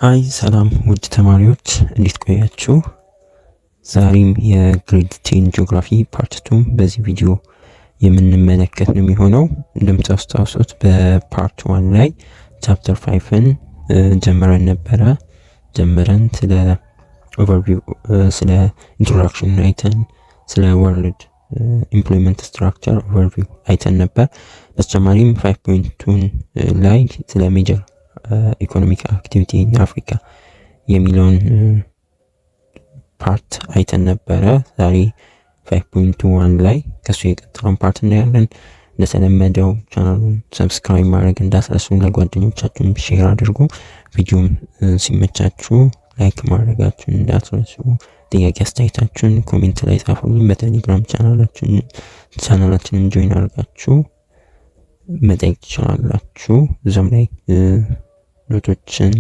ሃይ ሰላም ውድ ተማሪዎች እንዴት ቆያችሁ? ዛሬም የግሬድ 10 ጂኦግራፊ ፓርት 2 በዚህ ቪዲዮ የምንመለከት ነው የሚሆነው። እንደምታስታውሱት በፓርት 1 ላይ ቻፕተር 5ን ጀምረን ስለ ኦቨርቪው ስለ ኢንትሮዳክሽን አይተን ስለ ወርልድ ኢምፕሎይመንት ስትራክቸር ኦቨርቪው አይተን ነበር። በተጨማሪም 5.2 ላይ ስለ ሜጀር ኢኮኖሚክ አክቲቪቲ ኢን አፍሪካ የሚለውን ፓርት አይተን ነበረ። ዛሬ 5.1 ላይ ከሱ የቀጠለውን ፓርት እናያለን። እንደተለመደው ቻናሉን ሰብስክራይብ ማድረግ እንዳትረሱ፣ ለጓደኞቻችሁም ሼር አድርጉ። ቪዲዮም ሲመቻችሁ ላይክ ማድረጋችሁን እንዳትረሱ። ጥያቄ አስተያየታችሁን ኮሜንት ላይ ጻፉልኝ። በቴሌግራም ቻናላችንን ጆይን አድርጋችሁ መጠየቅ ትችላላችሁ። እዛም ላይ ኖቶችን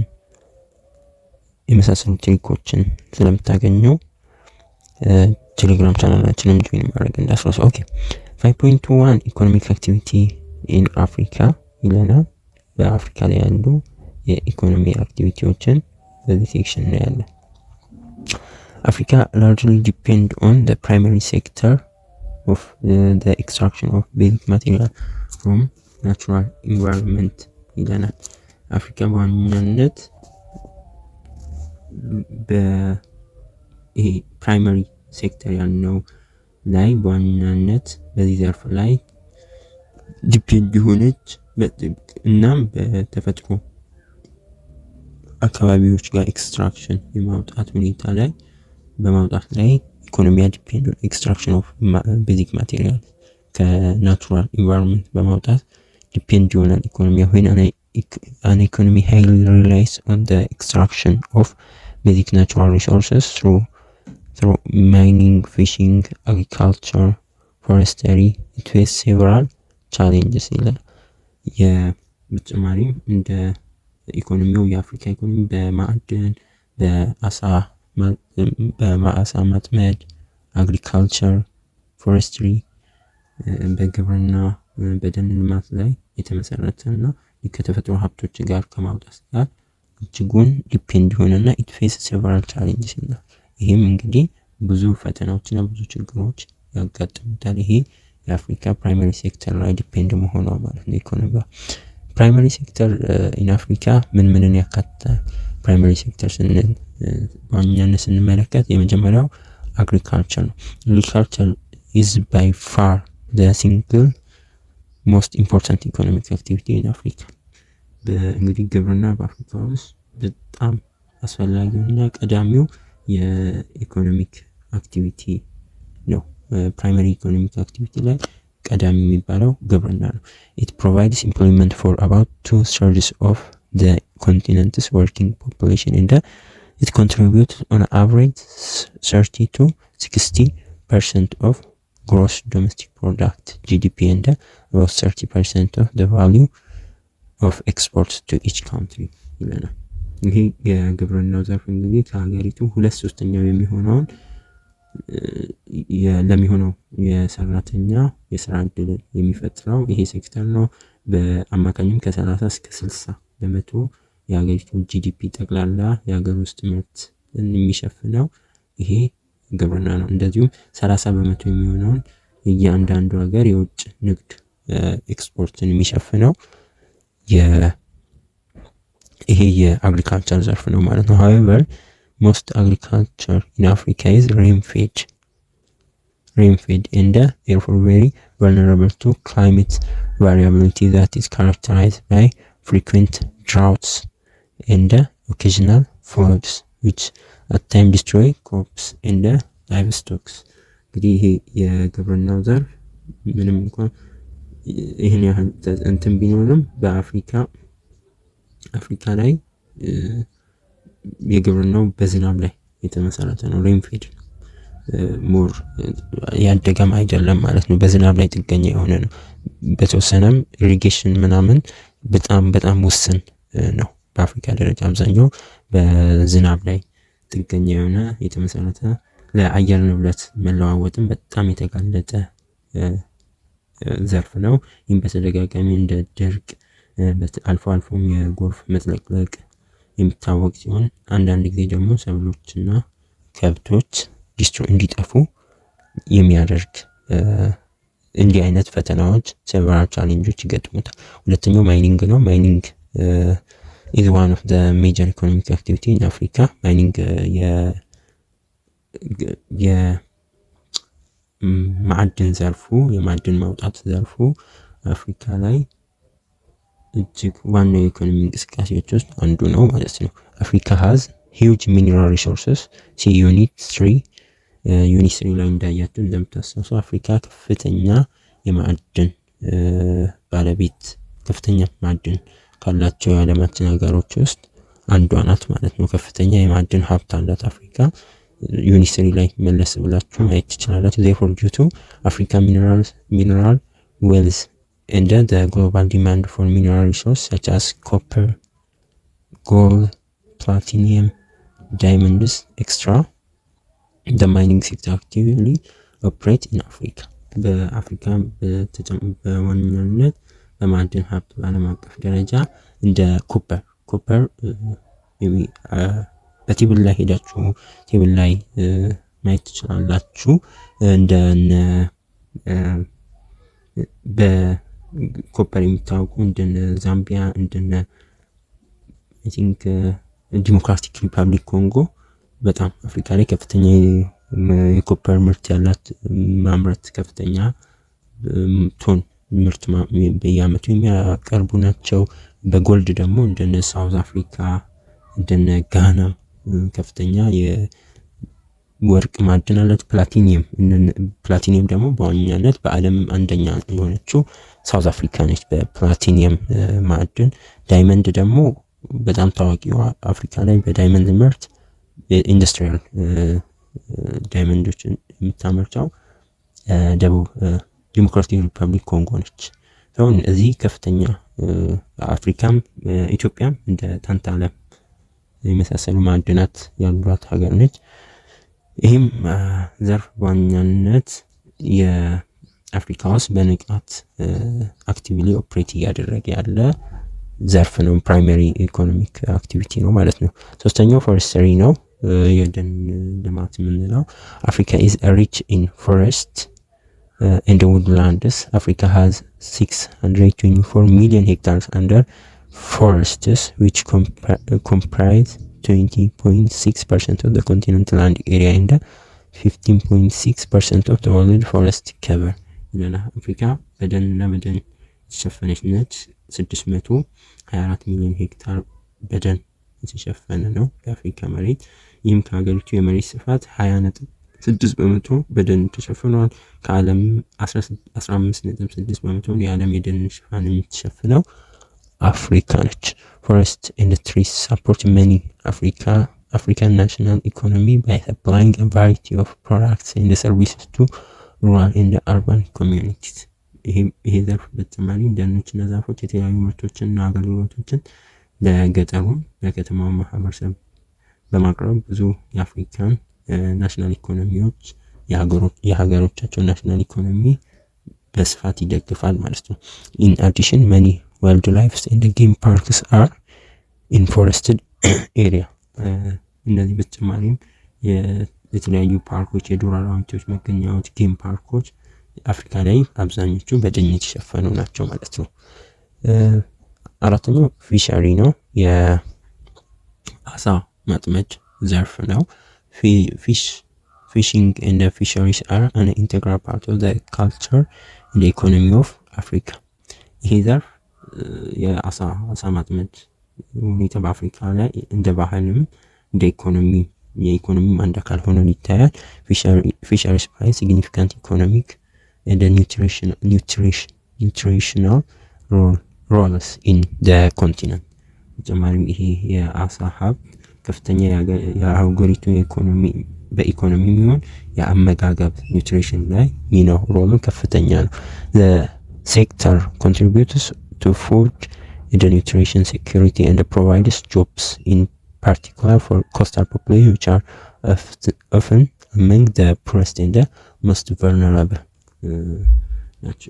የመሳሰሉ ትሪኮችን ስለምታገኙ ቴሌግራም ቻናላችንን ጆይን ማድረግ እንዳትረሱ። ኦኬ 5.1 ኢኮኖሚክ አክቲቪቲ ኢን አፍሪካ ይለናል። በአፍሪካ ላይ ያሉ የኢኮኖሚ አክቲቪቲዎችን በዚህ ሴክሽን ላይ ያለ አፍሪካ largely depend on the primary sector of the extraction of basic material from natural environment ይለናል። አፍሪካ በዋናነት በይሄ ፕራይመሪ ሴክተር ያልነው ላይ በዋናነት በዚህ ዘርፍ ላይ ዲፔንድ ሆነች። እናም በተፈጥሮ አካባቢዎች ጋር ኤክስትራክሽን የማውጣት ሁኔታ ላይ በማውጣት ላይ ኢኮኖሚያ ዲፔንድ ኦን ኤክስትራክሽን ኦፍ ቤዚክ ማቴሪያል ከናቹራል ኢንቫይሮንመንት በማውጣት ዲፔንድ ይሆናል ኢኮኖሚያ። when an economy highly relies on the extraction of basic natural resources through mining, fishing, agriculture, forestry, it faces several challenges ይላል። በተጨማሪም እንደ ኢኮኖሚው የአፍሪካ ኢኮኖሚ በማዕድን በማዕሳ ማጥመድ፣ አግሪካልቸር፣ ፎረስትሪ በግብርና በደን ልማት ላይ የተመሰረተ እና ከተፈጥሮ ሀብቶች ጋር ከማውጣት ጋር እጅጉን ዲፔንድ ሆነና it faces several challenges ይላል። ይሄም እንግዲህ ብዙ ፈተናዎችና ብዙ ችግሮች ያጋጥሙታል። ይሄ የአፍሪካ ፕራይመሪ ሴክተር ላይ ዲፔንድ መሆኗ ማለት ነው። ኢኮኖሚዋ ፕራይመሪ ሴክተር ኢን አፍሪካ ምንን ያካትታል? ፕራይመሪ ሴክተር ስንል በዋናነት ስንመለከት የመጀመሪያው አግሪካልቸር ነው። አግሪካልቸር is by far the single most important economic activity in Africa። እንግዲህ ግብርና በአፍሪካ ውስጥ በጣም አስፈላጊውና ቀዳሚው የኢኮኖሚክ አክቲቪቲ ነው። ፕራይመሪ ኢኮኖሚክ አክቲቪቲ ላይ ቀዳሚ የሚባለው ግብርና ነው። it provides employment for about 2/3 of the continent's working population and it contributes on average 30 to 60% of gross domestic product GDP and about 30% of the value of exports to each country ይለናል። ይሄ የግብርናው ዘርፍ እንግዲህ ከሀገሪቱ 2/3 የሚሆነውን ለሚሆነው የሰራተኛ የስራ ዕድል የሚፈጥረው ይሄ ሴክተር ነው። በአማካኝም ከ30 እስከ 60% የሀገሪቱ ጂዲፒ ጠቅላላ የሀገር ውስጥ ምርት የሚሸፍነው ይሄ ግብርና ነው። እንደዚሁም 30% የሚሆነውን የእያንዳንዱ ሀገር የውጭ ንግድ ኤክስፖርትን የሚሸፍነው ይሄ የአግሪካልቸር ዘርፍ ነው ማለት ነው። however most agriculture in Africa is rain-fed and therefore very vulnerable to climate variability that is characterized by frequent droughts and occasional floods which at times destroy crops and livestock። እንግዲህ ይሄ የግብርናው ዘርፍ ምንም እንኳን ይሄን ያህል እንትን ቢኖርም በአፍሪካ ላይ የግብርናው በዝናብ ላይ የተመሰረተ ነው። ሬንፌድ ሞር ያደገም አይደለም ማለት ነው። በዝናብ ላይ ጥገኛ የሆነ ነው። በተወሰነም ኢሪጌሽን ምናምን በጣም ውስን ነው። በአፍሪካ ደረጃ አብዛኛው በዝናብ ላይ ጥገኛ የሆነ የተመሰረተ ለአየር ንብረት መለዋወጥም በጣም የተጋለጠ ዘርፍ ነው። ይህም በተደጋጋሚ እንደ ድርቅ አልፎ አልፎም የጎርፍ መጥለቅለቅ የሚታወቅ ሲሆን አንዳንድ ጊዜ ደግሞ ሰብሎችና ከብቶች እንዲጠፉ የሚያደርግ እንዲህ አይነት ፈተናዎች several ቻሌንጆች ይገጥሙታል። ሁለተኛው ማይኒንግ ነው። ማይኒንግ is one of the major economic activity in Africa. ማይኒንግ የማዕድን ዘርፉ የማዕድን ማውጣት ዘርፉ አፍሪካ ላይ እጅግ ዋናው የኢኮኖሚ እንቅስቃሴዎች ውስጥ አንዱ ነው ማለት ነው። አፍሪካ has huge mineral resources. see unit 3 ላይ እንዳያችሁ እንደምታስታውሱ አፍሪካ ከፍተኛ የማዕድን ባለቤት ከፍተኛ ማዕድን ካላቸው የዓለማችን ሀገሮች ውስጥ አንዷ ናት ማለት ነው። ከፍተኛ የማዕድን ሀብት አላት አፍሪካ። ዩኒት 3 ላይ መለስ ብላችሁ ማየት ትችላላችሁ። therefore due to Africa mineral wealth and the global demand for mineral resources such as copper, gold, platinum, diamonds, etc. the mining sector actively operate in Africa. በአፍሪካ በዋናነት በማዕድን ሀብት በዓለም አቀፍ ደረጃ እንደ ኮፐር በቴብል ላይ ሄዳችሁ ቴብል ላይ ማየት ትችላላችሁ። እንደነ በኮፐር የሚታወቁ እንደነ ዛምቢያ እንደነ I think ዲሞክራቲክ ሪፐብሊክ ኮንጎ በጣም አፍሪካ ላይ ከፍተኛ የኮፐር ምርት ያላት ማምረት ከፍተኛ ቶን ምርት በየዓመቱ የሚያቀርቡ ናቸው። በጎልድ ደግሞ እንደነ ሳውዝ አፍሪካ እንደነ ጋና ከፍተኛ የወርቅ ማዕድን አላት። ፕላቲኒየም ደግሞ በዋናነት በዓለም አንደኛ የሆነችው ሳውዝ አፍሪካ ነች በፕላቲኒየም ማዕድን። ዳይመንድ ደግሞ በጣም ታዋቂው አፍሪካ ላይ በዳይመንድ ምርት ኢንዱስትሪያል ዳይመንዶችን የምታመርተው ደቡብ ዲሞክራቲክ ሪፐብሊክ ኮንጎ ነች። አሁን እዚህ ከፍተኛ አፍሪካም ኢትዮጵያም እንደ ታንታለም የመሳሰሉ ማዕድናት ያሏት ሀገር ነች። ይህም ዘርፍ በዋናነት የአፍሪካ ውስጥ በንቃት አክቲቭሊ ኦፕሬት እያደረገ ያለ ዘርፍ ነው። ፕራይመሪ ኢኮኖሚክ አክቲቪቲ ነው ማለት ነው። ሶስተኛው ፎረስተሪ ነው። የደን ልማት የምንለው አፍሪካ is rich in forest and woodlands. Africa has 624 million hectares under forests which comprise 20.6% of the continental land area and 15.6% of the world forest cover. አፍሪካ በደንና በደን የተሸፈነች ነች። 624 ሚሊዮን ሄክታር በደን የተሸፈነ ነው የአፍሪካ መሬት። ይህም ከሀገሪቱ የመሬት ስፋት 20.6% በደን ተሸፍኗል። ከዓለም 15.6% የዓለም የደን ሽፋን የምትሸፍነው አፍሪካ ነች። ፎረስት ኢንዱስትሪስ ሰፖርት መኒ African national economy by supplying a variety of products and services to rural and urban communities. ይሄ ዘርፍ በተጨማሪ ደኖችና ዛፎች የተለያዩ ምርቶችንና አገልግሎቶችን ለገጠሩም ለከተማው ማህበረሰብ በማቅረብ ብዙ የአፍሪካን ናሽናል ኢኮኖሚዎች የሀገሮቻቸው ናሽናል ኢኮኖሚ በስፋት ይደግፋል ማለት ነው። in addition many wildlife and game parks are in forested area. እነዚህ በተጨማሪም የተለያዩ ፓርኮች የዱር አራዊቶች መገኛዎች ጌም ፓርኮች አፍሪካ ላይ አብዛኞቹ በደን የተሸፈኑ ናቸው ማለት ነው። አራተኛው ፊሸሪ ነው። የአሳ ማጥመድ ዘርፍ ነው። Fishing and fisheries are an integral part of the culture and the economy of Africa. ይሄ ዘርፍ የአሳ ማጥመድ ሁኔታ በአፍሪካ ላይ እንደ ባህልም እንደ የኢኮኖሚ አንድ አካል ሆኖ ይታያል። Fisheries play significant economic and nutritional roles in the continent. በተጨማሪም ይሄ የአሳ ሀብት ከፍተኛ የሀገሪቱ በኢኮኖሚ የሚሆን የአመጋገብ ኒውትሪሽን ላይ ሚናው ሮሉ ከፍተኛ ነው። The sector contributes to food and nutrition security and provides jobs in particular for coastal populations which are often among the poorest and the most vulnerable.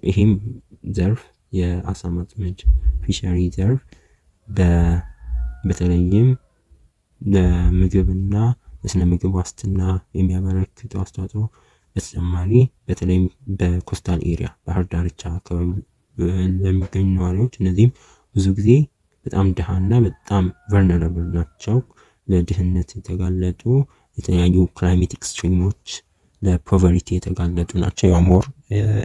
ይህም ዘርፍ የአሳ ማጥመድ ፊሸሪ ዘርፍ በተለይም ለምግብና ለስነ ምግብ ዋስትና የሚያበረክተው አስተዋጽኦ በተጨማሪ በተለይም በኮስታል ኤሪያ ባህር ዳርቻ አካባቢ ለሚገኙ ነዋሪዎች እነዚህም ብዙ ጊዜ በጣም ድሃና በጣም ቨልነራብል ናቸው። ለድህነት የተጋለጡ የተለያዩ ክላይሜት ኤክስትሪሞች ለፖቨርቲ የተጋለጡ ናቸው። ያው ሞር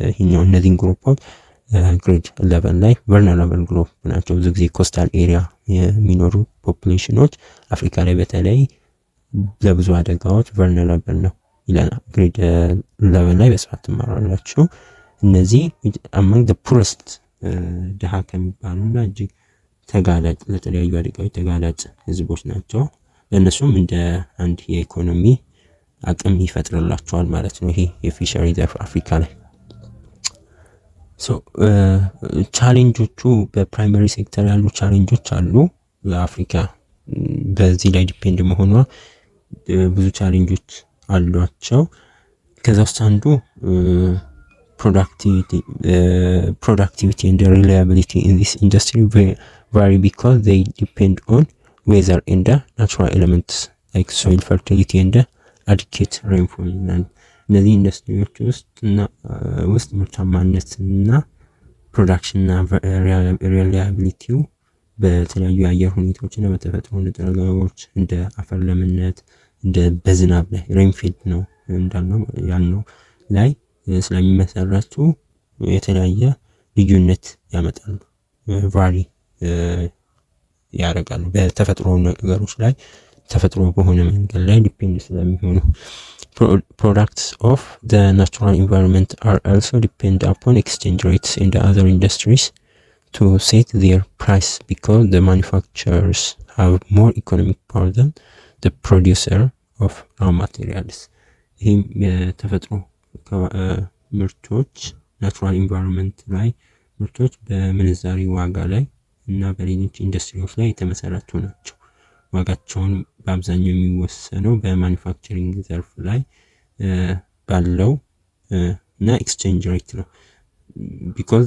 ይሄኛው እነዚህን ግሩፖች ግሬድ 11 ላይ ቨልነራብል ግሩፕ ናቸው። ብዙ ጊዜ ኮስታል ኤሪያ የሚኖሩ ፖፑሌሽኖች አፍሪካ ላይ በተለይ ለብዙ አደጋዎች ቨልነራብል ነው ይለናል። ግሬድ 11 ላይ በስፋት ትማራላችሁ። እነዚህ አማንግ ዘ ፑረስት ድሃ ከሚባሉና እጅግ ተጋላጭ ለተለያዩ አደጋዎች ተጋላጭ ህዝቦች ናቸው። ለእነሱም እንደ አንድ የኢኮኖሚ አቅም ይፈጥርላቸዋል ማለት ነው። ይሄ የፊሸሪ ዘርፍ አፍሪካ ላይ ቻሌንጆቹ በፕራይመሪ ሴክተር ያሉ ቻሌንጆች አሉ። ለአፍሪካ በዚህ ላይ ዲፔንድ መሆኗ ብዙ ቻሌንጆች አሏቸው። ከዛ ውስጥ አንዱ productivity and reliability in this industry vary because they depend on weather and natural elements like soil fertility and adequate rainfall. እነዚህ ኢንዱስትሪዎች ውስጥ ምርታማነትና ፕሮዳክሽንና ሪላያቢሊቲው በተለያዩ የአየር ሁኔታዎችና በተፈጥሮ ንጥረ ነገሮች እንደ አፈር ለምነት እንደ በዝናብ ላይ ሬንፊልድ ነው እንዳልነው ያልነው ላይ ስለሚመሰረቱ የተለያየ ልዩነት ያመጣሉ። ቫሪ ያደርጋሉ በተፈጥሮ ነገሮች ላይ ተፈጥሮ በሆነ መንገድ ላይ ዲፔንድ ስለሚሆኑ products of the natural environment are also depend upon exchange rates in the other industries to set their price because the manufacturers have more economic power than the producer of raw materials. ይህም የተፈጥሮ ምርቶች ናቹራል ኢንቫይሮንመንት ላይ ምርቶች በምንዛሪ ዋጋ ላይ እና በሌሎች ኢንዱስትሪዎች ላይ የተመሰረቱ ናቸው። ዋጋቸውን በአብዛኛው የሚወሰነው በማኒፋክቸሪንግ ዘርፍ ላይ ባለው እና ኤክስቼንጅ ሬት ነው። ቢኮዝ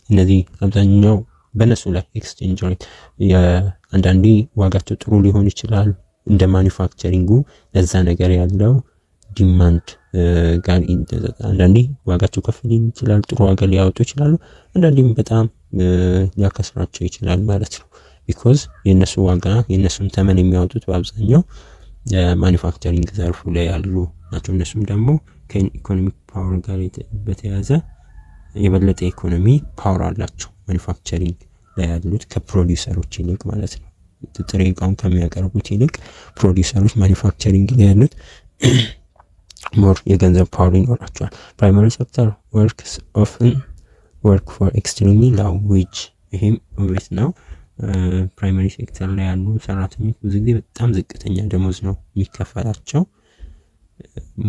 እነዚህ አብዛኛው በነሱ ላይ ኤክስቼንጅ ሬት አንዳንዴ ዋጋቸው ጥሩ ሊሆን ይችላል እንደ ማኒፋክቸሪንጉ ለዛ ነገር ያለው ዲማንድ ጋር አንዳንዴ ዋጋቸው ከፍ ሊል ይችላል፣ ጥሩ ዋጋ ሊያወጡ ይችላሉ፣ አንዳንዴም በጣም ሊያከስራቸው ይችላል ማለት ነው። ቢኮዝ የነሱ ዋጋ የነሱን ተመን የሚያወጡት በአብዛኛው ማኒፋክቸሪንግ ዘርፉ ላይ ያሉ ናቸው። እነሱም ደግሞ ከኢኮኖሚክ ፓወር ጋር በተያያዘ የበለጠ ኢኮኖሚ ፓወር አላቸው ማኒፋክቸሪንግ ላይ ያሉት ከፕሮዲውሰሮች ይልቅ ማለት ነው። ጥሬ ዕቃውን ከሚያቀርቡት ይልቅ ፕሮዲውሰሮች ማኒፋክቸሪንግ ላይ ያሉት ሞር የገንዘብ ፓወር ይኖራቸዋል። ፕራይመሪ ሴክተር ወርክስ ኦፍን ወርክ ፎር ኤክስትሪምሊ ሎው ዌጅ። ይሄም ኦብቪየስ ነው። ፕራይመሪ ሴክተር ላይ ያሉ ሰራተኞች ብዙ ጊዜ በጣም ዝቅተኛ ደሞዝ ነው የሚከፈላቸው።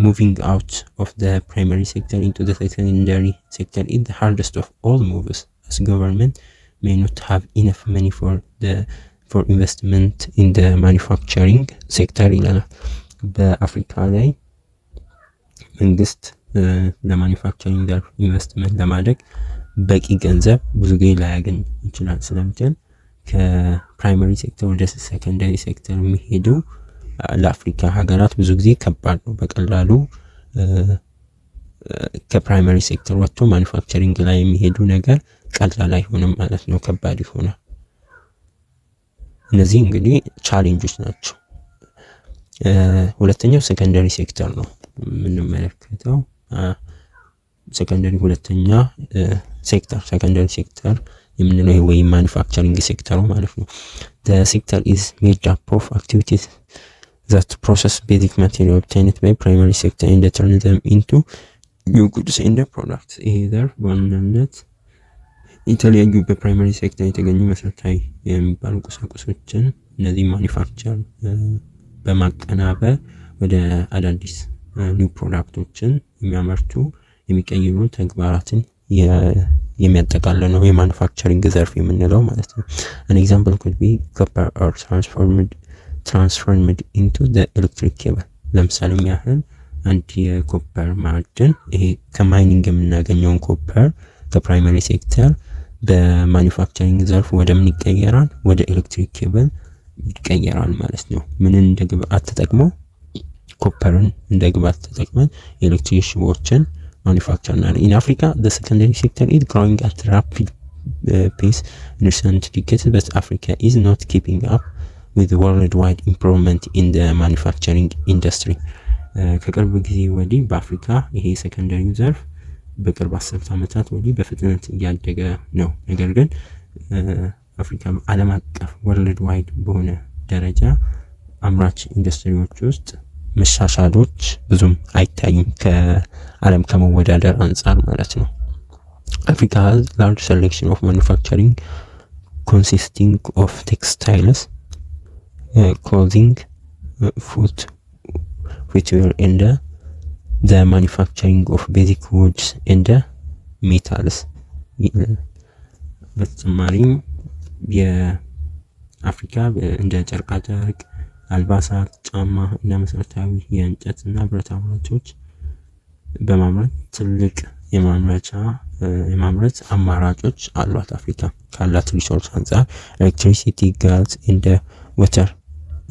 moving out of the primary sector into the secondary sector is the hardest of all moves as government may not have enough money for investment in the manufacturing sector ይለናል። በአፍሪካ ላይ መንግስት ለማኒፋክቸሪንግ ዘርፍ ኢንቨስትመንት ለማድረግ በቂ ገንዘብ ብዙ ጊዜ ላያገኝ ይችላል። ስለምንድን ከፕራይመሪ ሴክተር ወደ ሰከንዳሪ ሴክተር የሚሄዱ ለአፍሪካ ሀገራት ብዙ ጊዜ ከባድ ነው። በቀላሉ ከፕራይመሪ ሴክተር ወጥቶ ማኒፋክቸሪንግ ላይ የሚሄዱ ነገር ቀላል አይሆንም ማለት ነው፣ ከባድ ይሆናል። እነዚህ እንግዲህ ቻሌንጆች ናቸው። ሁለተኛው ሰከንዳሪ ሴክተር ነው የምንመለከተው። ሁለተኛ ሴክተር ሰከንዳሪ ሴክተር የምንለው ወይ ማኒፋክቸሪንግ ሴክተሩ ማለት ነው። the sector is made up of activities that process basic material obtained by primary sector and turn them into new goods and products. either በዋናነት የተለያዩ በፕራይመሪ ሴክተር የተገኙ መሰረታዊ የሚባሉ ቁሳቁሶችን እነዚህ ማኒፋክቸር በማቀናበር ወደ አዳዲስ ኒው ፕሮዳክቶችን የሚያመርቱ የሚቀይሩ ተግባራትን የሚያጠቃልል ነው የማኑፋክቸሪንግ ዘርፍ የምንለው ማለት ነው። an example could be copper or transformed into the electric cable። ለምሳሌ ያህል አንድ የኮፐር ማዕድን ይሄ ከማይኒንግ የምናገኘውን ኮፐር ከፕራይመሪ ሴክተር በማኑፋክቸሪንግ ዘርፍ ወደ ምን ይቀየራል? ወደ ኤሌክትሪክ ኬብል ይቀየራል ማለት ነው። ምንን እንደ ግብአት ተጠቅሞ ኮፐርን እንደ ግብአት ተጠቅመን ኤሌክትሪክ ሽቦዎችን ማኒፋክቸር እና in Africa the secondary sector is growing at rapid pace in recent decades, but Africa is not keeping up with the worldwide improvement in the manufacturing industry. ከቅርብ ጊዜ ወዲህ በአፍሪካ ይሄ ሰከንደሪ ዘርፍ በቅርብ 10 ዓመታት ወዲህ በፍጥነት እያደገ ነው። ነገር ግን አፍሪካ ዓለም አቀፍ ወርልድ ዋይድ በሆነ ደረጃ አምራች ኢንዱስትሪዎች ውስጥ መሻሻሎች ብዙም አይታዩም ከዓለም ከመወዳደር አንጻር ማለት ነው። Africa has large selection of manufacturing consisting of textiles, clothing, footwear and the manufacturing of basic goods and metals. በተጨማሪም የአፍሪካ እንደ ጨርቃጨርቅ፣ አልባሳት፣ ጫማ እና መሰረታዊ የእንጨት እና ብረታ ብረቶች በማምረት ትልቅ የማምረት አማራጮች አሏት። አፍሪካ ካላት ሪሶርስ አንጻር ኤሌክትሪሲቲ፣ ጋዝ and water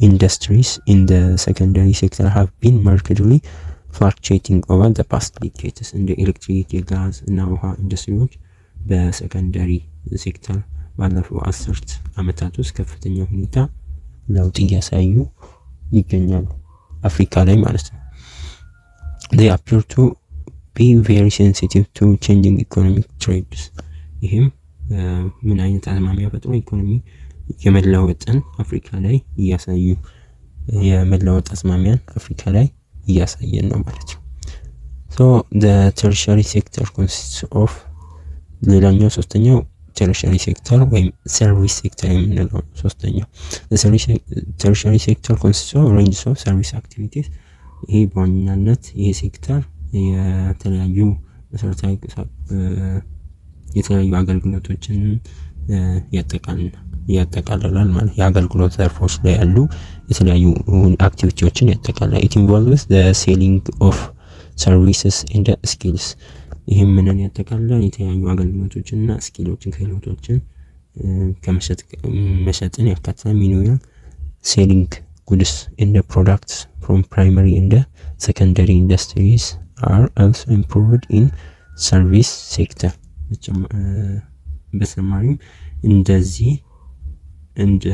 industries in the secondary sector have been markedly fluctuating over the past decades. እንደ ኤሌክትሪክ፣ የጋዝ እና ውሃ ኢንዱስትሪዎች በሰከንደሪ ሴክተር ባለፈው 10 ዓመታት ውስጥ ከፍተኛ ሁኔታ ለውጥ እያሳዩ ይገኛሉ አፍሪካ ላይ ማለት ነው። they appear to be very sensitive to changing economic trends. ይህም ምን አይነት አዝማሚያ ፈጥሮ ኢኮኖሚ የመለወጥን አፍሪካ ላይ እያሳዩ የመለወጥ አዝማሚያን አፍሪካ ላይ እያሳየን ነው ማለት ነው። so the tertiary sector consists of ሌላኛው ሶስተኛው tertiary sector ወይም service sector የምንለው ሶስተኛው tertiary sector consists of range of service activities. ይሄ በዋናነት ይሄ ሴክተር የተለያዩ መሰረታዊ የተለያዩ አገልግሎቶችን ያጠቃልላል ማለት የአገልግሎት ዘርፎች ላይ ያሉ የተለያዩ አክቲቪቲዎችን ያጠቃልላል። it involves the selling of services and skills. ይህም ምንን ያጠቃልላል? የተለያዩ አገልግሎቶችንና ስኪሎችን ክህሎቶችን መሸጥን ያካትታል። ሚኒመም selling goods and products from primary and secondary industries are also improved in service sector. በተጨማሪም እንደዚህ እንደ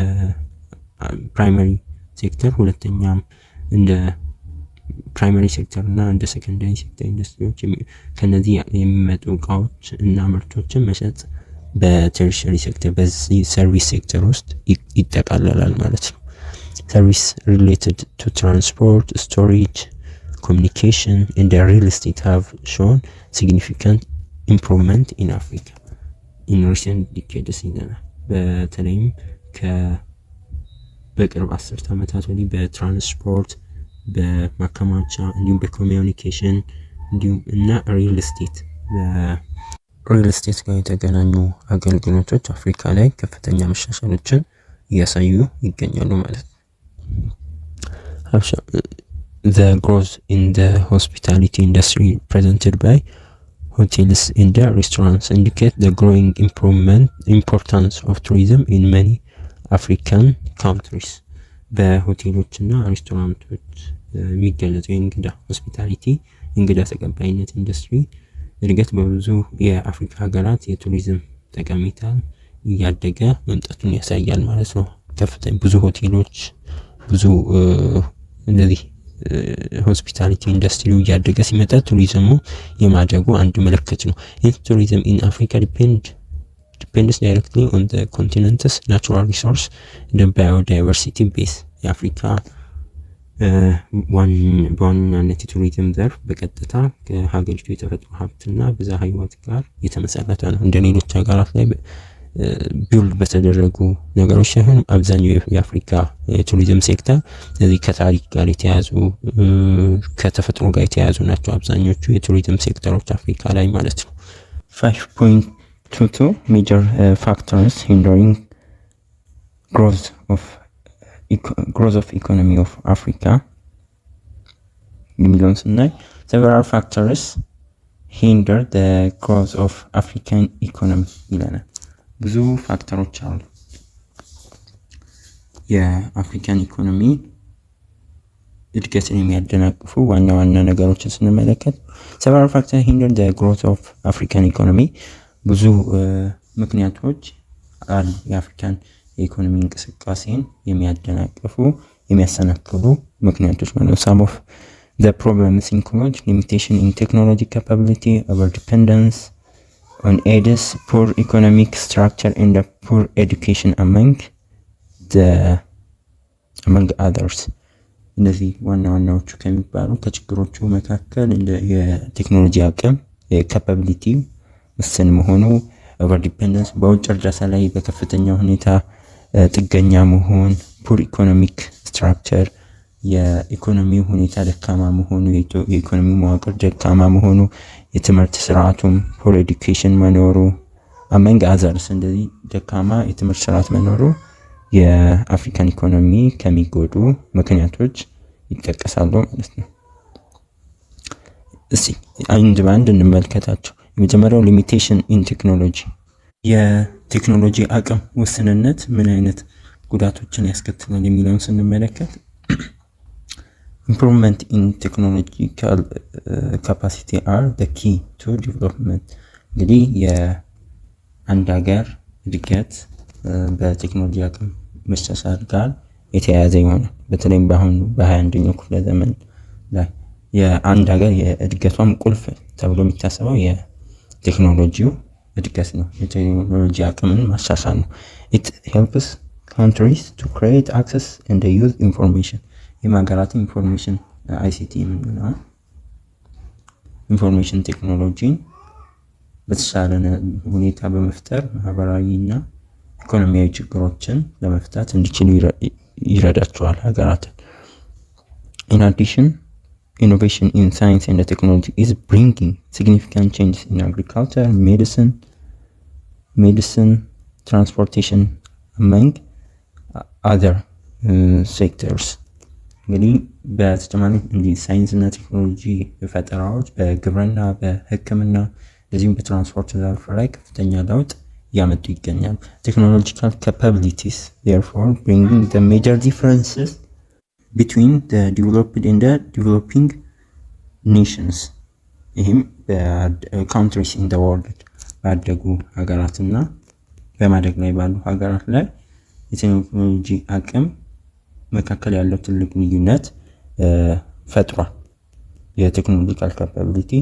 ፕራይመሪ ሴክተር ሁለተኛም እንደ ፕራይመሪ ሴክተር እና እንደ ሰከንዳሪ ሴክተር ኢንዱስትሪዎች ከነዚህ የሚመጡ እቃዎች እና ምርቶችን መሸጥ በተርሸሪ ሴክተር በዚህ ሰርቪስ ሴክተር ውስጥ ይጠቃለላል ማለት ነው። service related to transport, storage, communication and real estate have shown significant improvement in Africa in recent decades. በተለይም በቅርብ 10 ዓመታት ወዲህ በትራንስፖርት፣ በማከማቻ እንዲሁም በኮሚዩኒኬሽን እንዲሁም እና ሪል ስቴት ጋር የተገናኙ አገልግሎቶች አፍሪካ ላይ ከፍተኛ መሻሻሎችን እያሳዩ ይገኛሉ ማለት ነው። The growth in the hospitality industry presented by hotels and restaurants indicate the growing importance of tourism in many African countries. በሆቴሎችና ሬስቶራንቶች የሚገለጸው የእንግዳ ሆስፒታሊቲ እንግዳ ተቀባይነት ኢንዱስትሪ እድገት በብዙ የአፍሪካ ሀገራት የቱሪዝም ጠቀሜታ እያደገ መምጣቱን ያሳያል ማለት ነው። ከፍተኛ ብዙ ሆቴሎች ብዙ እንደዚህ ሆስፒታሊቲ ኢንዱስትሪው እያደገ ሲመጣ ቱሪዝሙ የማደጉ አንዱ ምልክት ነው። tourism in Africa depends directly on the continent's natural resource and biodiversity base. የአፍሪካ በዋናነት የቱሪዝም ዘርፍ በቀጥታ ከሀገሪቱ የተፈጥሮ ሀብትና ብዝሃ ሕይወት ጋር የተመሰረተ ነው። እንደ ሌሎች ሀገራት ላይ ቢውልድ በተደረጉ ነገሮች ሳይሆን አብዛኛው የአፍሪካ የቱሪዝም ሴክተር እዚህ ከታሪክ ጋር የተያዙ ከተፈጥሮ ጋር የተያዙ ናቸው አብዛኞቹ የቱሪዝም ሴክተሮች አፍሪካ ላይ ማለት ነው። 5.22 major factors hindering growth of economy of Africa የሚለውን ስናይ several factors hinder the growth of African economy ይለናል። ብዙ ፋክተሮች አሉ የአፍሪካን ኢኮኖሚ እድገትን የሚያደናቅፉ ዋና ዋና ነገሮችን ስንመለከት several factors hinder the growth of African economy ብዙ ምክንያቶች አሉ የአፍሪካን የኢኮኖሚ እንቅስቃሴን የሚያደናቅፉ የሚያሰናክሉ ምክንያቶች ማለት ነው። some of the problems include limitation in technology capability, over dependence on aids, poor economic structure and poor education among others. እነዚህ ዋና ዋናዎቹ ከሚባሉ ከችግሮቹ መካከል እንደ የቴክኖሎጂ አቅም የካፓቢሊቲ ውስን መሆኑ፣ ኦቨር ዲፔንደንስ በውጭ እርዳታ ላይ በከፍተኛ ሁኔታ ጥገኛ መሆን፣ ፑር ኢኮኖሚክ ስትራክቸር የኢኮኖሚ ሁኔታ ደካማ መሆኑ፣ የኢኮኖሚ መዋቅር ደካማ መሆኑ፣ የትምህርት ስርዓቱም ፑር ኤዱኬሽን መኖሩ አመንግ አዘርስ እንደዚህ ደካማ የትምህርት ስርዓት መኖሩ የአፍሪካን ኢኮኖሚ ከሚጎዱ ምክንያቶች ይጠቀሳሉ ማለት ነው። እስቲ አንድ ባንድ እንመልከታቸው። የመጀመሪያው ሊሚቴሽን ኢን ቴክኖሎጂ የቴክኖሎጂ አቅም ውስንነት ምን አይነት ጉዳቶችን ያስከትላል የሚለውን ስንመለከት improvement in technological capacity are the key to development። እንግዲህ የአንድ ሀገር እድገት በቴክኖሎጂ አቅም መሻሻል ጋር የተያያዘ ይሆናል። በተለይም በአሁኑ በ21ኛው ክፍለ ዘመን ላይ የአንድ ሀገር የእድገቷም ቁልፍ ተብሎ የሚታሰበው የቴክኖሎጂው እድገት ነው። የቴክኖሎጂ አቅምን ማሻሻል ነው። it helps countries to create access and use information። የሀገራት ኢንፎርሜሽን ICT የምንለው ኢንፎርሜሽን ቴክኖሎጂን በተሻለ ሁኔታ በመፍጠር ማህበራዊና ኢኮኖሚያዊ ችግሮችን ለመፍታት እንዲችሉ ይረዳቸዋል ሀገራትን። In addition, innovation in science and technology is bringing significant changes in agriculture, medicine, transportation among other sectors። እንግዲህ በተጨማሪ እንዲህ ሳይንስና ቴክኖሎጂ ፈጠራዎች በግብርና በሕክምና እንደዚሁም በትራንስፖርት ዘርፍ ላይ ከፍተኛ ለውጥ ያመጡ ይገኛሉ። ቴክኖሎጂካል ካፓቢሊቲስ therefore bringing the major differences between the developed and the developing nations። ይህም countries in the world ባደጉ ሀገራትና በማደግ ላይ ባሉ ሀገራት ላይ የቴክኖሎጂ አቅም መካከል ያለው ትልቅ ልዩነት ፈጥሯል። የቴክኖሎጂካል ካፓቢሊቲ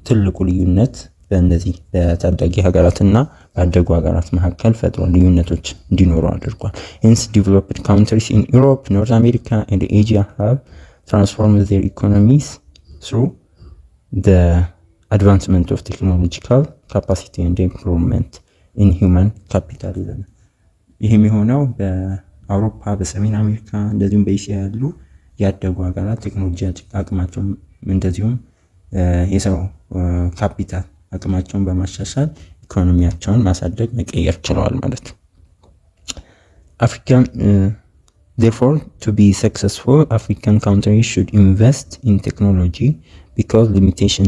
ትልቁ ልዩነት በእነዚህ በታዳጊ ሀገራትና ባደጉ ሀገራት መካከል ፈጥሯል፣ ልዩነቶች እንዲኖሩ አድርጓል። Hence developed countries in Europe, North America and Asia have transformed their economies through the advancement of technological capacity and improvement in human capitalism። ይህም የሆነው በአውሮፓ በሰሜን አሜሪካ እንደዚሁም በእስያ ያሉ ያደጉ ሀገራት ቴክኖሎጂ አቅማቸውን እንደዚሁም የሰው ካፒታል አቅማቸውን በማሻሻል ኢኮኖሚያቸውን ማሳደግ መቀየር ችለዋል ማለት ነው። African therefore to be successful African countries should invest in technology because limitation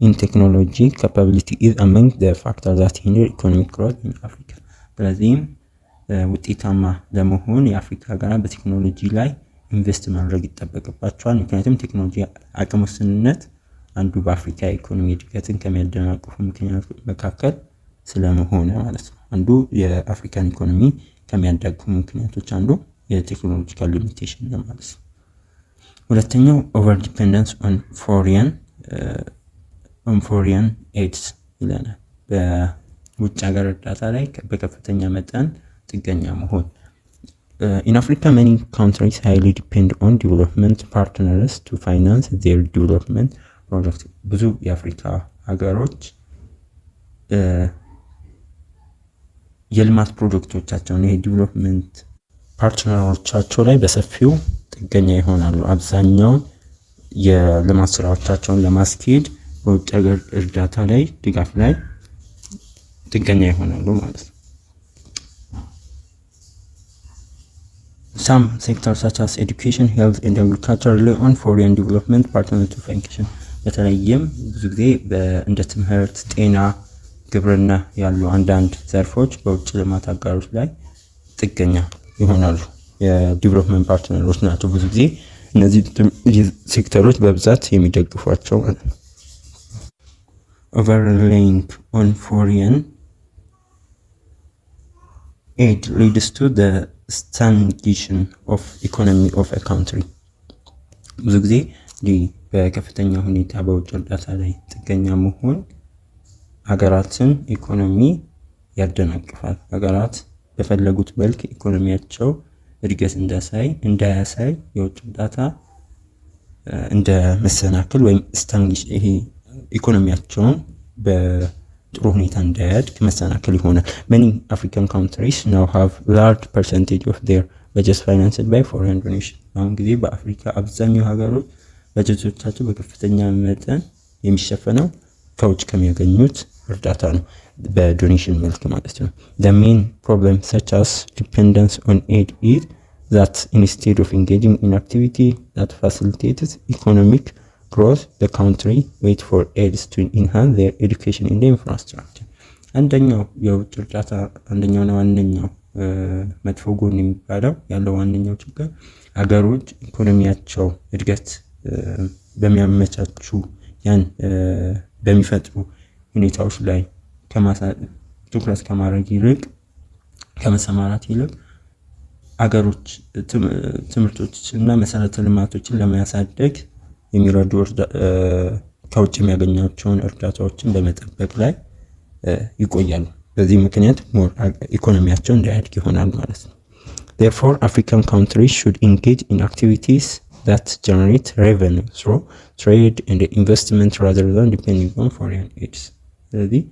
in technology capability is among the factors that hinder economic growth in Africa። ስለዚህም ውጤታማ ለመሆን የአፍሪካ ሀገራት በቴክኖሎጂ ላይ ኢንቨስት ማድረግ ይጠበቅባቸዋል። ምክንያቱም ቴክኖሎጂ አቅም ውስንነት አንዱ በአፍሪካ ኢኮኖሚ እድገትን ከሚያደናቅፉ ምክንያቶች መካከል ስለመሆነ ማለት ነው። አንዱ የአፍሪካን ኢኮኖሚ ከሚያዳግፉ ምክንያቶች አንዱ የቴክኖሎጂካል ሊሚቴሽን ነው ማለት ነው። ሁለተኛው ኦቨር ዲፔንደንስ ኦን ፎሪን ኤድስ ይለናል። በውጭ ሀገር እርዳታ ላይ በከፍተኛ መጠን ጥገኛ መሆን። In Africa, many countries highly depend on development partners to finance their development projects። ብዙ የአፍሪካ ሀገሮች የልማት ፕሮጀክቶቻቸውን የዲቨሎፕመንት ፓርትነሮቻቸው ላይ በሰፊው ጥገኛ ይሆናሉ። አብዛኛውን የልማት ስራዎቻቸውን ለማስኬድ በውጭ ሀገር እርዳታ ላይ ድጋፍ ላይ ጥገኛ ይሆናሉ ማለት ነው። Some sectors such as education, health and agriculture rely on foreign development partners to function። በተለይም ብዙ ጊዜ እንደ ትምህርት፣ ጤና፣ ግብርና ያሉ አንዳንድ ዘርፎች በውጭ ልማት አጋሮች ላይ ጥገኛ ይሆናሉ። የዲቨሎፕመንት ፓርትነሮች ናቸው። ብዙ ጊዜ እነዚህ ሴክተሮች በብዛት የሚደግፏቸው ማለት ነው። Overlaying on foreign aid leads to the stagnation of economy of a country. ብዙ ጊዜ በከፍተኛ ሁኔታ በውጭ እርዳታ ላይ ጥገኛ መሆን ሀገራትን ኢኮኖሚ ያደናቅፋል። ሀገራት በፈለጉት መልክ ኢኮኖሚያቸው እድገት እንዳያሳይ የውጭ እርዳታ እንደ መሰናክል ወይም ስታግኔሽን ይሄ ኢኮኖሚያቸውን በጥሩ ሁኔታ እንዳያድግ መሰናክል ይሆናል። Many African countries now have large percentage of their budgets financed by foreign donation. አሁን ጊዜ በአፍሪካ አብዛኛው ሀገሮች በጀቶቻቸው በከፍተኛ መጠን የሚሸፈነው ከውጭ ከሚያገኙት እርዳታ ነው፣ በዶኔሽን መልክ ማለት ነው። The main problem such as dependence on aid is that instead of engaging in activity that facilitates economic growth, the country wait for aids to enhance their education in the infrastructure. አንደኛው የውጭ እርዳታ አንደኛውና ዋነኛው መጥፎ ጎን የሚባለው ያለው ዋነኛው ችግር ሀገሮች ኢኮኖሚያቸው እድገት በሚያመቻቹ ያን በሚፈጥሩ ሁኔታዎች ላይ ትኩረት ከማድረግ ይልቅ ከመሰማራት ይልቅ ሀገሮች ትምህርቶችና መሰረተ ልማቶችን ለማሳደግ የሚረዱ ከውጭ የሚያገኛቸውን እርዳታዎችን በመጠበቅ ላይ ይቆያሉ። በዚህ ምክንያት ኢኮኖሚያቸው እንዳያድግ ይሆናል ማለት ነው። Therefore, African countries should engage in activities that generate revenue through trade and investment rather than depending on foreign aids. ስለዚህ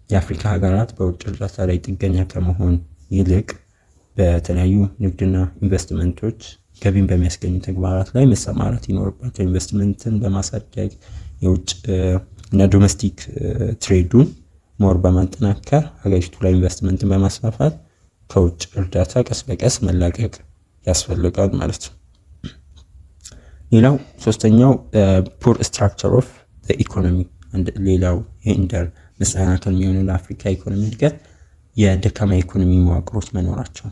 የአፍሪካ ሀገራት በውጭ እርዳታ ላይ ጥገኛ ከመሆን ይልቅ በተለያዩ ንግድና ኢንቨስትመንቶች ገቢን በሚያስገኙ ተግባራት ላይ መሰማራት ይኖርባቸው። ኢንቨስትመንትን በማሳደግ የውጭ እና ዶሜስቲክ ትሬዱን ሞር በማጠናከር ሀገሪቱ ላይ ኢንቨስትመንትን በማስፋፋት ከውጭ እርዳታ ቀስ በቀስ መላቀቅ ያስፈልጋል ማለት ነው። ሌላው ሶስተኛው ፑር ስትራክቸር ኦፍ ዘ ኢኮኖሚ ሌላው ሂንደር መሰናክል የሚሆነው ለአፍሪካ ኢኮኖሚ እድገት የደካማ ኢኮኖሚ መዋቅሮች መኖራቸው።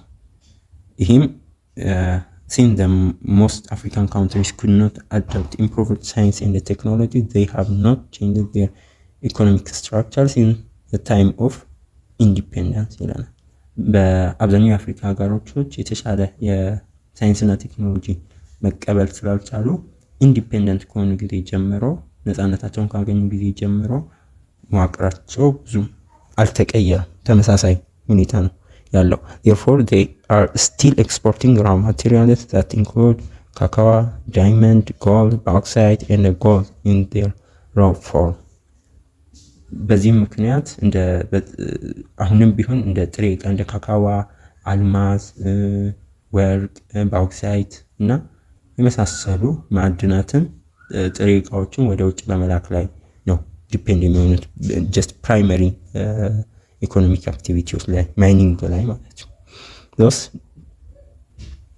ይህም since the most African countries could not adopt improved science and technology, they have not changed their economic structures in the time of independence ይላል። በአብዛኛው የአፍሪካ ሀገሮች የተሻለ የሳይንስና ቴክኖሎጂ መቀበል ስላልቻሉ ኢንዲፔንደንት ከሆኑ ጊዜ ጀምሮ ነፃነታቸውን ካገኙ ጊዜ ጀምሮ መዋቅራቸው ብዙ አልተቀየረም፣ ተመሳሳይ ሁኔታ ነው ያለው። Therefore, they are still exporting raw materials that include cocoa, diamond, gold, bauxite, and gold in their raw form. በዚህ ምክንያት አሁንም ቢሆን እንደ ጥሬ ዕቃ እንደ ካካዋ፣ አልማዝ፣ ወርቅ፣ ባውክሳይት እና የመሳሰሉ ማዕድናትን ጥሬ ዕቃዎችን ወደ ውጭ በመላክ ላይ ነው ዲፔንድ የሚሆኑት ጀስት ፕራይመሪ ኢኮኖሚክ አክቲቪቲዎች ላይ ማይኒንግ ላይ ማለት ነው።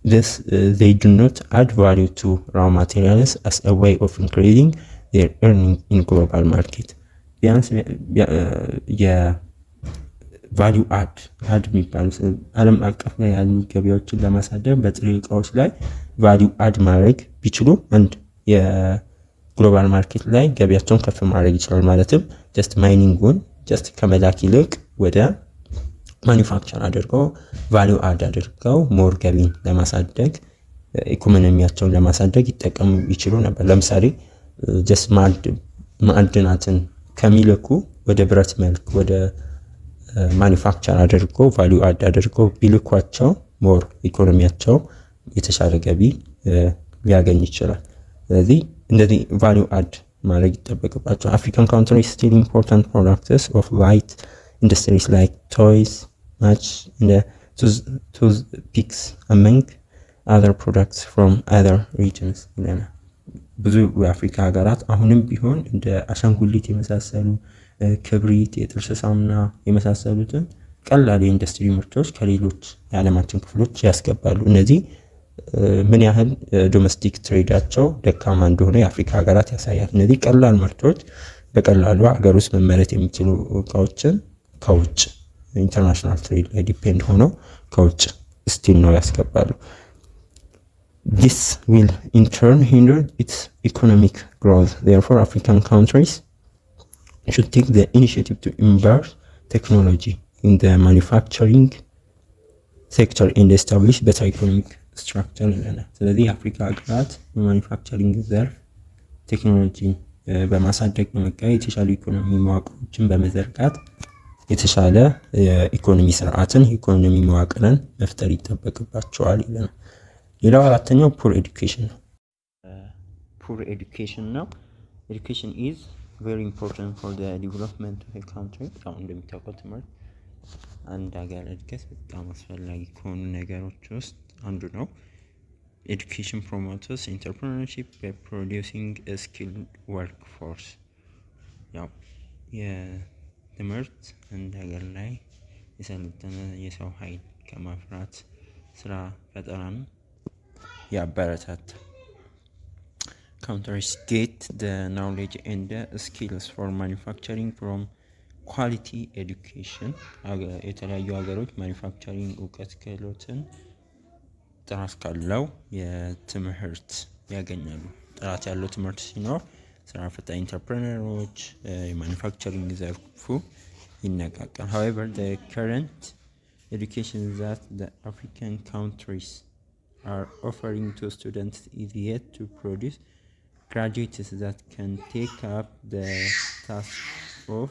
Thus, they do not add value to raw materials as a way of increasing their earning in global market. ቢያንስ የቫሊዩ አድ የሚባሉ ዓለም አቀፍ ላይ ያሉ ገበያዎችን ለማሳደግ በጥሬ ዕቃዎች ላይ ቫሊዩ አድ ማድረግ ቢችሉ አንድ የግሎባል ማርኬት ላይ ገበያቸውን ከፍ ማድረግ ይችላል። ማለትም ጀስት ማይኒንጉን ጀስት ከመላክ ይልቅ ወደ ማኒፋክቸር አድርገው ቫሊዩ አድ አድርገው ሞር ገቢን ለማሳደግ ኢኮኖሚያቸውን ለማሳደግ ይጠቀሙ ይችሉ ነበር። ለምሳሌ ጀስት ማዕድናትን ከሚልኩ ወደ ብረት መልክ ወደ ማኒፋክቸር አድርገው ቫሊዩ አድ አድርገው ቢልኳቸው ሞር ኢኮኖሚያቸው የተሻለ ገቢ ሊያገኝ ይችላል። ስለዚህ እንደዚህ ቫሊዩ አድ ማድረግ ይጠበቅባቸው። African countries still important products of light industries like toys, match, and toothpicks among other products from other regions. ብዙ የአፍሪካ ሀገራት አሁንም ቢሆን እንደ አሻንጉሊት የመሳሰሉ ክብሪት፣ የጥርስ ሳሙና የመሳሰሉትን ቀላል የኢንዱስትሪ ምርቶች ከሌሎች የዓለማችን ክፍሎች ያስገባሉ። እነዚህ ምን ያህል ዶሜስቲክ ትሬዳቸው ደካማ እንደሆነ የአፍሪካ ሀገራት ያሳያል። እነዚህ ቀላል ምርቶች በቀላሉ ሀገር ውስጥ መመረት የሚችሉ እቃዎችን ከውጭ ኢንተርናሽናል ትሬድ ላይ ዲፔንድ ሆነው ከውጭ ስቲል ነው ያስገባሉ። This will in turn hinder its economic growth. Therefore, African countries should take the initiative to embrace technology in the manufacturing sector and establish better economic structure ይለናል። ስለዚህ የአፍሪካ ሀገራት በማኒፋክቸሪንግ ዘርፍ ቴክኖሎጂን በማሳደግ በመቀየር የተሻሉ ኢኮኖሚ መዋቅሮችን በመዘርጋት የተሻለ የኢኮኖሚ ስርዓትን ኢኮኖሚ መዋቅርን መፍጠር ይጠበቅባቸዋል ይለናል። ሌላው አራተኛው ፑር ኤዱኬሽን ነው። ፑር ኤዱኬሽን ነው። ኤዱኬሽን ኢዝ ቬሪ ኢምፖርታንት ፎር ዘ ዲቨሎፕመንት ኦፍ ኤ ካንትሪ። ያው እንደሚታወቀው ትምህርት አንድ ሀገር እድገት በጣም አስፈላጊ ከሆኑ ነገሮች ውስጥ አንዱ ነው። ኤዱኬሽን ፕሮሞትስ ኢንተርፕረነርሺፕ ባይ ፕሮዲውሲንግ ኤ ስኪልድ ወርክ ፎርስ። ያው የትምህርት አንድ ሀገር ላይ የሰለጠነ የሰው ኃይል ከማፍራት ስራ ፈጠራን ያበረታታል። Countries get the knowledge and the skills for manufacturing from quality education. የተለያዩ ሀገሮች ማኒፋክቸሪንግ እውቀት ክህሎትን ጥራት ካለው የትምህርት ያገኛሉ። ጥራት ያለው ትምህርት ሲኖር ስራ ፈጣሪ ኢንተርፕረነሮች የማኒፋክቸሪንግ ዘርፉ ይነቃቃል። However, the current education that the African countries are offering to students is yet to produce graduates that can take up the task of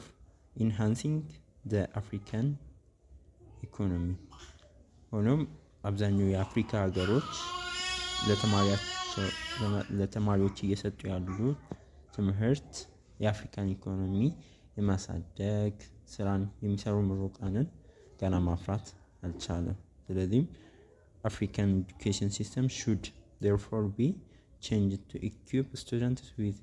enhancing the African economy. ሆኖም አብዛኛው የአፍሪካ ሀገሮች ለተማሪዎች እየሰጡ ያሉ ትምህርት የአፍሪካን ኢኮኖሚ የማሳደግ ስራን የሚሰሩ ምሩቃንን ገና ማፍራት አልቻለም። ስለዚህም African education system should therefore be changed to equip students with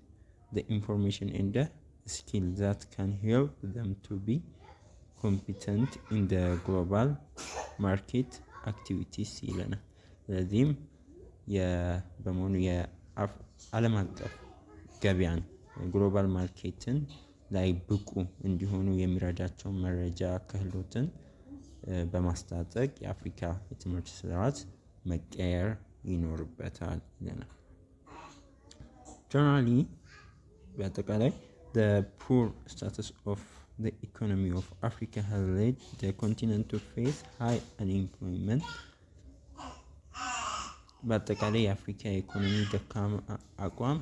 the information and the skill that can help them to be competent in the global market activities ይለናል። ስለዚህም በመሆኑ የዓለም አቀፍ ገበያን ግሎባል ማርኬትን ላይ ብቁ እንዲሆኑ የሚረዳቸው መረጃ ክህሎትን በማስታጠቅ የአፍሪካ የትምህርት ስርዓት መቀየር ይኖርበታል ይለናል። Generally, በአጠቃላይ the poor status of the economy of Africa has led the continent to face high unemployment. በአጠቃላይ የአፍሪካ የኢኮኖሚ ደካማ አቋም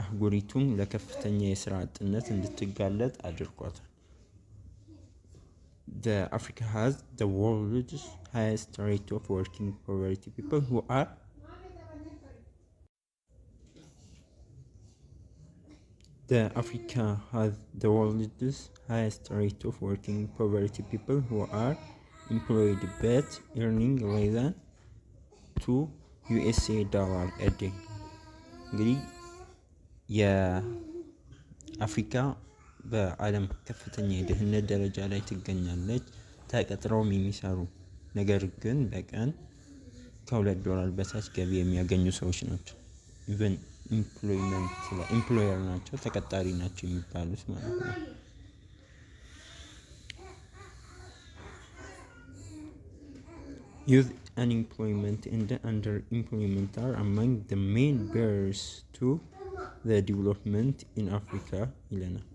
አህጉሪቱን ለከፍተኛ የስራ አጥነት እንድትጋለጥ አድርጓታል። Africa has the world's highest rate of working poverty people who are Africa has the world's highest rate of working poverty people who are employed but earning less than $2 a day. እንግዲህ የአፍሪካ በዓለም ከፍተኛ የድህነት ደረጃ ላይ ትገኛለች። ተቀጥረውም የሚሰሩ ነገር ግን በቀን $2 በታች ገቢ የሚያገኙ ሰዎች ናቸው። ኢቨን ኢምፕሎየር ናቸው፣ ተቀጣሪ ናቸው የሚባሉት ማለት ነው። Youth unemployment and underemployment are among the main barriers to the development in Africa ይለናል።